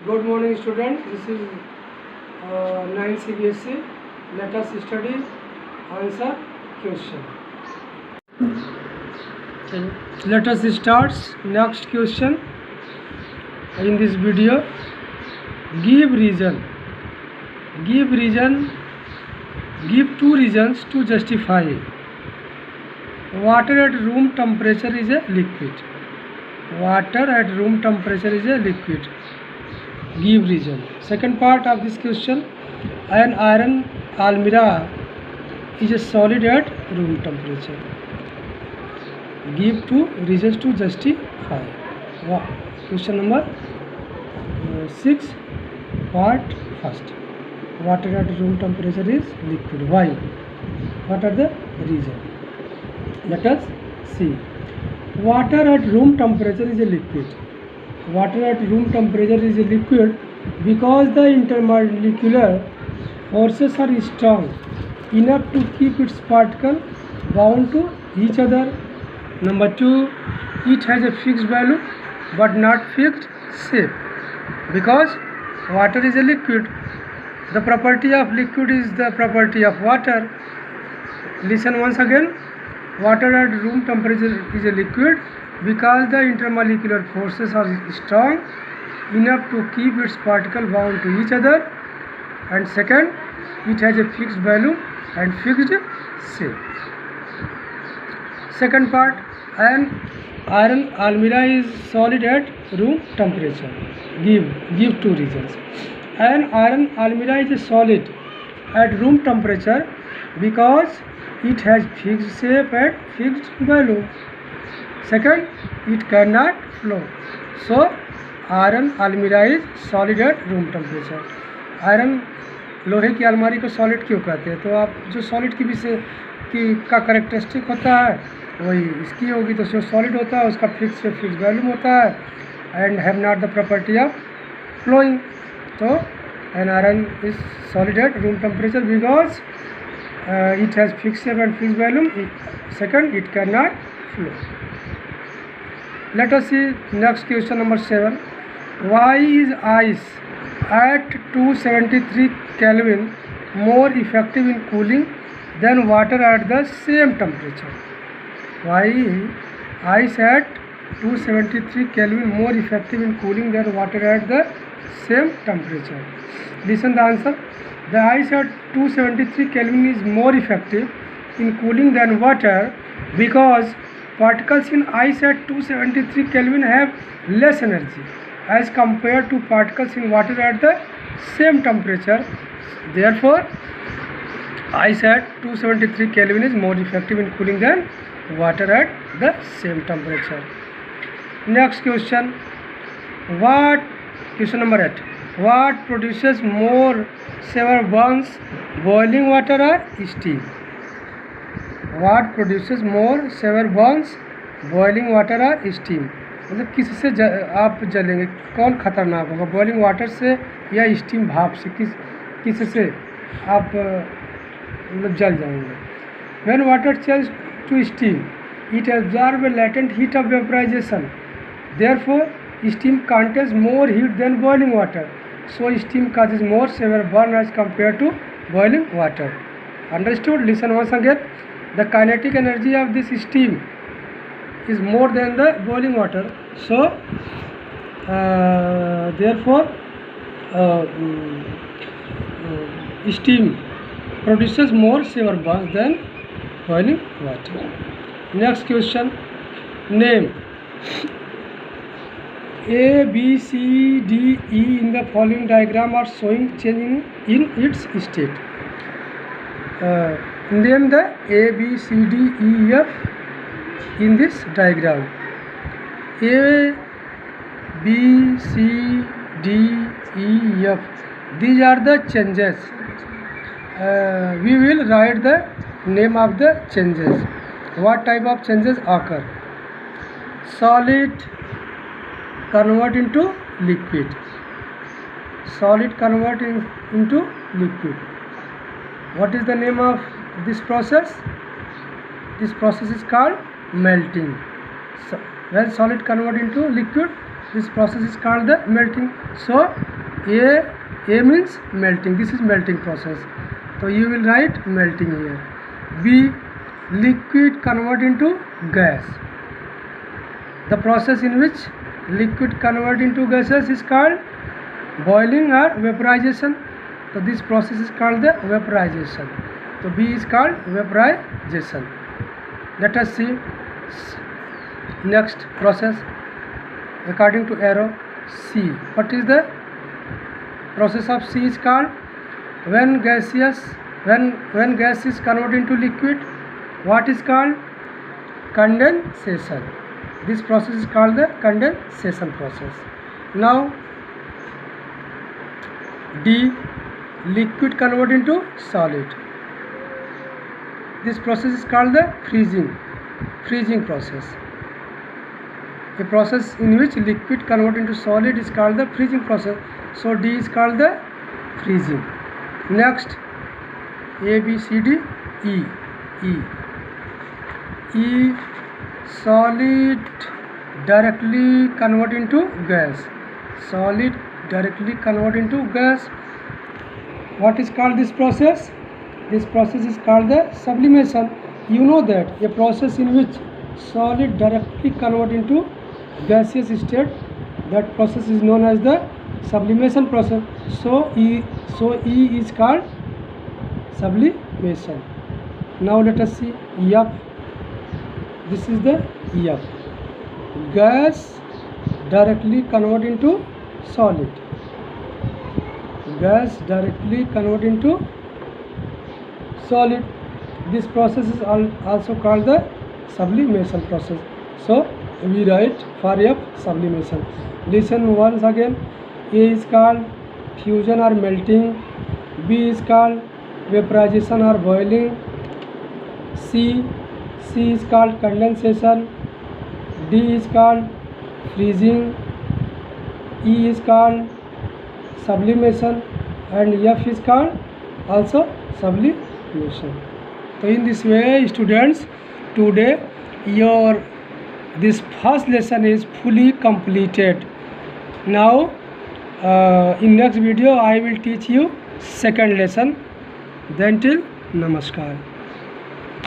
Good morning, students. This is 9 CBSE. Let us study answer question. Let us start next question in this video. Give reason. Give two reasons to justify. Water at room temperature is a liquid. Water at room temperature is a liquid. Give reason. Second part of this question, an iron almirah is a solid at room temperature. Give two reasons to justify. Question number 6, part first. Water at room temperature is liquid. Why? What are the reasons? Let us see. Water at room temperature is a liquid. Water at room temperature is a liquid because the intermolecular forces are strong enough to keep its particle bound to each other. Number 2, it has a fixed value but not fixed shape. Because water is a liquid, the property of liquid is the property of water. Listen once again. Water at room temperature is a liquid because the intermolecular forces are strong enough to keep its particle bound to each other. And second, it has a fixed value and fixed shape. Second part, an iron almirah is solid at room temperature. Give two reasons. An iron almirah is a solid at room temperature because it has fixed shape and fixed value. Second, it cannot flow. So, iron almirah is solid at room temperature. Iron लोहे की अलमारी को solid क्यों कहते हैं? तो आप जो सॉलिड की विषय का करेक्टरिस्टिक होता है वही इसकी होगी, तो जो सॉलिड होता है उसका फिक्स वैल्यूम होता है and have not the property of flowing. तो an iron is solid at room temperature because it has fixed shape and fixed volume. Second, it cannot flow. Let us see next question number 7. Why is ice at 273 Kelvin more effective in cooling than water at the same temperature? Why ice at 273 Kelvin more effective in cooling than water at the same temperature? Listen the answer. The ice at 273 Kelvin is more effective in cooling than water because particles in ice at 273 Kelvin have less energy as compared to particles in water at the same temperature. Therefore, ice at 273 Kelvin is more effective in cooling than water at the same temperature. Next question. Question number 8. What produces more severe burns, boiling water or steam? What produces more severe burns, boiling water or steam? मतलब किससे आप जलेंगे, कौन खतरनाक होगा, boiling water से या steam भाप से? किससे आप मतलब जल जाएंगे? When water changes to steam, it absorbs a latent heat of vaporization. Therefore, steam contains more heat than boiling water. So steam causes more severe burn as compared to boiling water. Understood? Listen once again. The kinetic energy of this steam is more than the boiling water. So therefore steam produces more severe burns than boiling water. Next question. Name A, B, C, D, E in the following diagram are showing change in its state. Name the A, B, C, D, E, F in this diagram. A, B, C, D, E, F. These are the changes. We will write the name of the changes. What type of changes occur? Solid convert into liquid. Solid convert into liquid. What is the name of this process? This process is called melting. So when solid convert into liquid, this process is called the melting. So A means melting. This is melting process. So you will write melting here. B, liquid convert into gas. The process in which liquid convert into gases is called boiling or vaporization. So this process is called the vaporization. So B is called vaporization. Let us see next process according to arrow. C. What is the process of C is called? When gas is converted into liquid, what is called? Condensation. This process is called the condensation process. Now D, liquid convert into solid. This process is called the freezing process. A process in which liquid convert into solid is called the freezing process. So D is called the freezing. Next, A, B, C, D, E. Solid directly convert into gas. Solid directly convert into gas. What is called this process? This process is called the sublimation. You know that a process in which solid directly convert into gaseous state, that process is known as the sublimation process. So E is called sublimation. Now let us see F. This is the F. Gas directly convert into solid. Gas directly convert into solid. This process is also called the sublimation process. So we write for F sublimation. Listen once again. A is called fusion or melting. B is called vaporization or boiling. C is called condensation. D is called freezing. E is called sublimation, and F is called also sublimation. So in this way, students, today this first lesson is fully completed. Now in next video I will teach you second lesson. Then till namaskar.